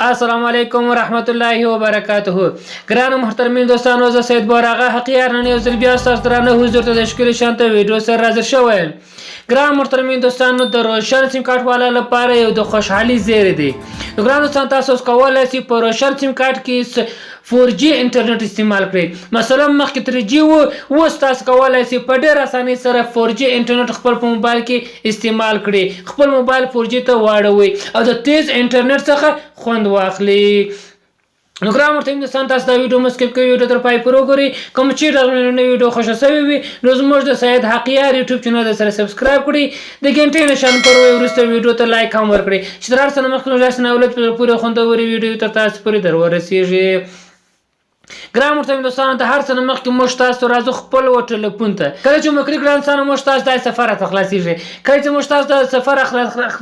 السلام علیکم ورحمت الله وبرکاته. ګرانو محترمین دوستانو، زه سید بوراغه حقیار نن یو ځل بیا ستاسو درانه حضور ته د ښکلي شانته ویډیو سره حاضر شوی یم. ګران محترمین دوستانو، د روشن سیم کارت والا لپاره یو د خوشحالي زیری دی. ګران دوستان، تاسو اوس کولی شئ په روشن سیم کارت کې 4G انټرنیټ استعمال کړئ. مثلا مخکې 3G و، اوس تاسو کولی شئ په ډېر اسانۍ سره 4G انټرنیټ خپل په موبایل کې استعمال کړئ. خپل موبایل 4G ته واړوئ او د تیز انټرنیټ څخه خوند واخلي. نو ګران محترمین دوستان، تاسو دا ویډیو مه سکیپ کوئ، ویډیو تر پای پورې وګورئ. کوم چیرته نوې ویډیو خوښه سوې وي نو زموږ د سید حقیار یوټیوب چینل سره سبسکرایب کړئ، د غنټې نشان پر وروسته ویډیو ته لایک هم ورکړئ چې تر هر څه نه مخکې لاس نه اولاد پورې خوندورې ویډیو تر تاسو پورې در ورسیږي. ګران محترمین دوستان، د هر څه نه مخکې موږ تاسو راځو خپل ټلیفون ته. کله چې مو کلیک کړئ انسان موږ تاسو د سفر راته خلاصیږي. کله چې موږ تاسو د سفر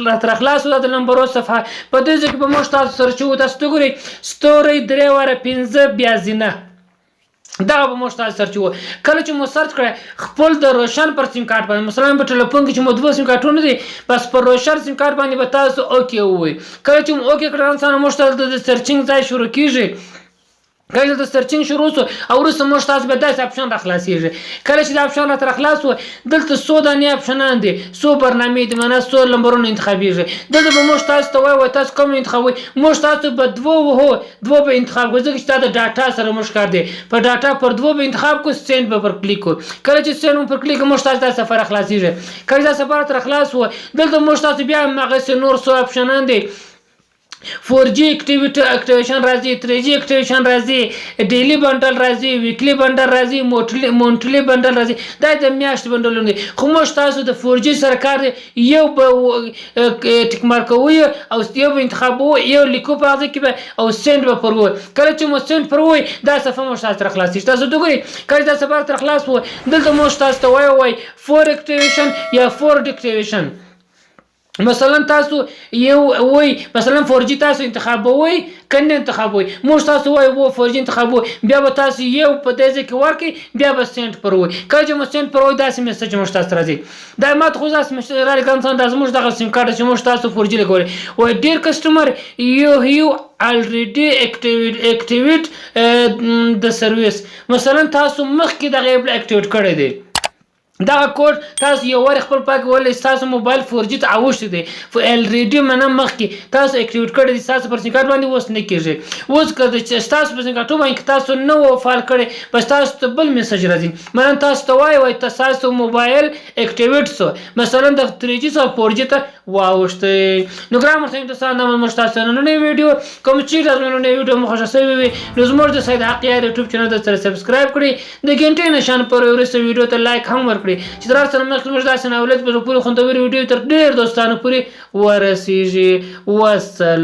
راته خلاص وو د نمبرو صفحه په دې ځای کې به موږ تاسو سره چې تاسو ته ګورئ ستوري 3 واره 5 بیا زینه دغه به موږ تاسو سرچ وو. کله چې مو سرچ کړئ خپل د روشن پر سیم کارت باندې، مثلا په ټلیفون کې چې مو 2 سیم کارتونه دي، بس پر روشن سیم کارت باندې به تاسو اوکې ووایئ. کله چې مو اوکې کړئ انسان موږ تاسو د سرچینګ ځای شروع کیږي. کله د سرچینګ شروع شو او وروسته موږ تاسو به داسې اپشن را خلاصیږي. کله چې دا اپشن راته خلاص وو، دلته 100 دانې اپشنان دي، 100 برنامې دي، معنا 100 نمبرونه انتخابیږي. دلته به موږ تاسو ته وایو تاسو کوم انتخابوئ. موږ تاسو به 2 به انتخاب کوو ځکه چې دا د ډاټا سره موږ کار دی. په ډاټا پر 2 به انتخاب کوو، سینډ به پر کلیک کوو. کله چې سینډ پر کلیک موږ تاسو د سفر خلاصیږي. کله چې سفر تر خلاص وو، دلته موږ تاسو بیا هغه نور 100 اپشنان دي. 4G اکټیویشن راځي، 3G اکټیویشن راځي، ډیلی بندل راځي، ویکلی بندل راځي، مونټلی بندل راځي. دا د میاشتې بندلونه دي. خو موږ تاسو د 4G سره کار دی، یو به ټیک مارک کوئ او یو به انتخابوئ، یو لیکو په هغه کې به او سینډ به پر ووایئ. کله چې مو سینډ پر ووایئ دا صفحه موږ تاسو سره خلاصیږي. تاسو وګورئ کله چې دا صفحه تر خلاص وو، دلته موږ تاسو ته وایو 4 اکټیویشن یا 4 ډیکټیویشن. مثلا تاسو یو وای، مثلا 4G تاسو انتخابوئ کنه انتخابوئ. موږ تاسو وایو 4G انتخابوئ، بیا به تاسو یو په دې ځای کې ورکړئ، بیا به سینډ پر ووایئ. کله چې مو سینډ پر ووایئ داسې میسج موږ تاسو راځي. دا ماته خو داسې میسج رالیکم دا زموږ دغه سیم کارت چې موږ تاسو 4G لګولې وای. ډیر کسټمر یو already activate د سرویس. مثلا تاسو مخکې دغه اکټیویټ کړی دی. دغه کوډ تاسو یو وار خپل پاک ولې تاسو موبایل 4G ته اوښتی دی، الریډي منه مخکې تاسو اکټیویټ کړی دی تاسو پر سیم کارت باندې، اوس نه کېږي. اوس که چې تاسو پر سیم کارت باندې تاسو نه و فعال کړی، بس تاسو ته بل میسج راځي. مثلا تاسو ته وایي تاسو موبایل اکټیویټ شو، مثلا د 3G څخه 4G ته واوښتی. نو ګران محترمین دوستان، دا موږ تاسو ته نن ویډیو کوم چیرته نن ویډیو مو خوښه شوې وي نو زموږ د سید حقیار یوټیوب چینل سره سبسکرایب کړئ، د غنټې نشان پر وروسته ویډیو ته لایک هم ورکړئ چې تر هر څه نه مخکې موږ داسې نه اولاد په پورې خوندورې ویډیو تر ډېر دوستانو پورې ورسیږي. والسلام.